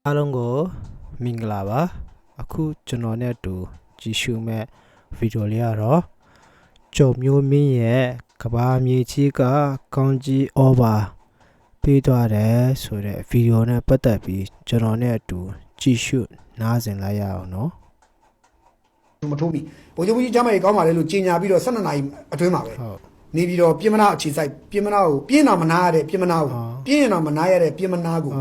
အားလုံးကိုမင်္ဂလာပါအခုကျွန်တော်နဲ့အတူကြည့်ရှုမဲ့ဗီဒီယိုလေးကတော့ကျော်မျိုးမင်းရဲ့ကဘာမြေကြီးကကောင်းကြီးဩဘာပေးသွားတယ်ဆိုတဲ့ဗီဒီယိုနဲ့ပတ်သက်ပြီးကျွန်တော်နဲ့အတူကြည့်ရှုနားဆင်လိုက်ရအောင်နော်မထိုးပြီဗိုလ်ချုပ်ကြီးကျမ်းမာရေးကောင်းပါလေလို့ကြေညာပြီးတော့12နာရီအတွင်းမှာပဲနေပြီးတော့ပြင်မနာအခြေစိုက်ပြင်မနာကိုပြင်းအောင်မနာရတဲ့ပြင်မနာကိုပြင်းအောင်မနာရတဲ့ပြင်မနာကို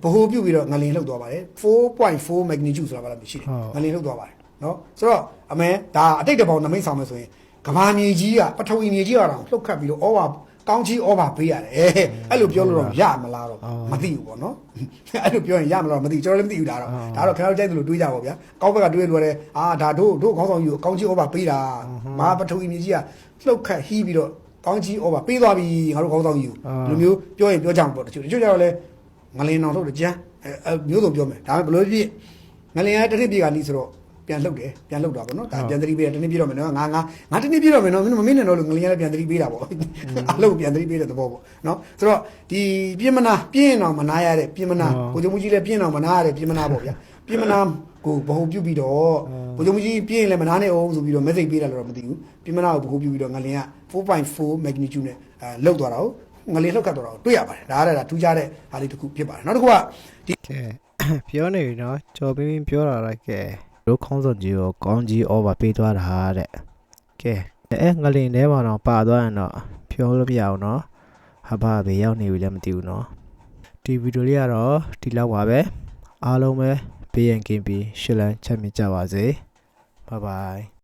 ဗဟိုပြုပြီးတော့ငလင်လှုပ်သွားပါတယ် 4.4 magnitude ဆိုတာဘာလို့ရှိတယ်ငလင်လှုပ်သွားပါတယ်နော်ဆိုတော့အမဲဒါအတိတ်တပေါင်းနမိတ်ဆောင်မယ်ဆိုရင်ကဘာမြေကြီးကပထဝီမြေကြီးကတော့လှုပ်ခတ်ပြီးတော့ဩဘာကောင်းကြီးဩဘာပေးရတယ်အဲ့လိုပြောလို့တော့ရမလားတော့မသိဘူးပေါ့နော်အဲ့လိုပြောရင်ရမလားမသိကျွန်တော်လည်းမသိဘူးဒါတော့ခင်ဗျားတို့ကြိုက်တယ်လို့တွေးကြပါဗျာကောင်းဘက်ကတွေးလို့ရတယ်ဒါတို့ခေါင်းဆောင်ကြီးကိုကောင်းကြီးဩဘာပေးတာမဟာပထဝီမြေကြီးကလှုပ်ခတ်ဟီးပြီးတော့ကောင်းကြီးဩဘာပေးသွားပြီငါတို့ခေါင်းဆောင်ကြီးကိုဒီလိုမျိုးပြောရင်ပြောကြမှာပေါ့တချို့ကြတော့လဲငလင်အောင်ထုတ်တယ်ကြမ်းမျိုးစုံပြောမယ်ဒါပေမဲ့ဘလို့ဖြစ်ငလင်ကတစ်နှစ်ပြည့်ကနီးဆိုတော့ပြန်လှုပ်တယ်ပြန်လှုပ်တာပေါ့နော်ဒါပြန်သတိပေးတယ်တစ်နှစ်ပြည့်တော့မယ်နော်ငါတစ်နှစ်ပြည့်တော့မယ်နော်မင်းမင်းနဲ့တော့ငလင်ကလည်းပြန်သတိပေးတာပေါ့အလုပ်ပြန်သတိပေးတဲ့သဘောပေါ့နော်ဆိုတော့ဒီပြင်းမနာပြင်းအောင်မနာရတဲ့ပြင်းမနာကိုချုံမကြီးလည်းပြင်းအောင်မနာရတဲ့ပြင်းမနာပေါ့ဗျာပြင်းမနာကိုဘဟုပြုတ်ပြီးတော့ကိုချုံမကြီးပြင်းရင်လည်းမနာနဲ့အောင်ဆိုပြီးတော့ message ပေးတာလည်းတော့မသိဘူးပြင်းမနာကိုဘဟုပြုတ်ပြီးတော့ငလင်က 4.4 magnitude နဲ့လှုပ်သွားတာကိုငလင်လှုပ်ခတ်သွားတာကိုတွေ့ရပါတယ်ဒါထူးခြားတဲ့ဟာလေးတစ်ခုဖြစ်ပါတယ်နောက်တစ်ခုကဒီပြောနေပြီနော်ကျော်ပင်းပြောတာလည်းကဲတို့ခေါင်းဆောင်ကြီးကိုကောင်းကြီးဩဘာပေးသွားတာတဲ့ကဲငလင်ထဲမှာတော့ပါသွားရင်တော့ပြောလို့မရအောင်နော်ဟာဘာပဲရောက်နေပြီလည်းမသိဘူးနော်ဒီဗီဒီယိုလေးကတော့ဒီလောက်ပါပဲအားလုံးပဲဘေးရန်ကင်းပြီးရှစ်လန်းချမ်းမြေ့ကြပါစေဘိုင်ဘိုင်